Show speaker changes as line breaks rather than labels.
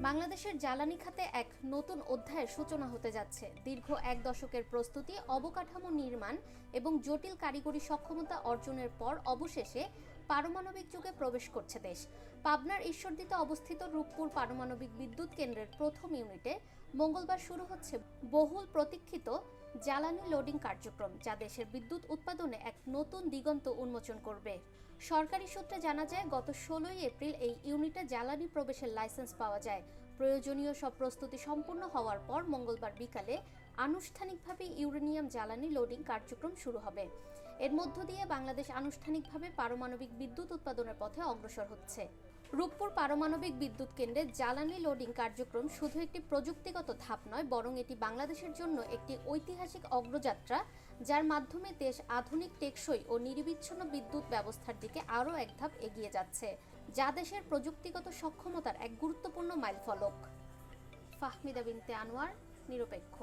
বাংলাদেশের জ্বালানি খাতে এক নতুন অধ্যায়ের সূচনা হতে যাচ্ছে। দীর্ঘ এক দশকের প্রস্তুতি, অবকাঠামো নির্মাণ এবং জটিল কারিগরি সক্ষমতা অর্জনের পর অবশেষে পারমাণবিক যুগে প্রবেশ করছে দেশ। পাবনার ঈশ্বরদীতে অবস্থিত রূপপুর পারমাণবিক বিদ্যুৎ কেন্দ্রের প্রথম ইউনিটে মঙ্গলবার শুরু হচ্ছে বহুল প্রতীক্ষিত জ্বালানি লোডিং কার্যক্রম, যা দেশের বিদ্যুৎ উৎপাদনে এক নতুন দিগন্ত উন্মোচন করবে। সরকারি সূত্রে জানা যায়, গত 16 এপ্রিল এই ইউনিটে জ্বালানি প্রবেশের লাইসেন্স পাওয়া যায়। প্রয়োজনীয় সব প্রস্তুতি সম্পূর্ণ হওয়ার পর মঙ্গলবার বিকালে আনুষ্ঠানিকভাবে ইউরেনিয়াম জ্বালানি লোডিং কার্যক্রম শুরু হবে। এর মধ্য দিয়ে বাংলাদেশ আনুষ্ঠানিকভাবে পারমাণবিক বিদ্যুৎ উৎপাদনের পথে অগ্রসর হচ্ছে। রূপপুর পারমাণবিক বিদ্যুৎ কেন্দ্রে জ্বালানি লোডিং কার্যক্রম শুধু একটি প্রযুক্তিগত ধাপ নয়, বরং এটি বাংলাদেশের জন্য একটি ঐতিহাসিক অগ্রযাত্রা, যার মাধ্যমে দেশ আধুনিক, টেকসই ও নিরবিচ্ছিন্ন বিদ্যুৎ ব্যবস্থার দিকে আরও এক ধাপ এগিয়ে যাচ্ছে, যা দেশের প্রযুক্তিগত সক্ষমতার এক গুরুত্বপূর্ণ মাইলফলক। ফাহমিদা বিনতে আনোয়ার, নিরপেক্ষ।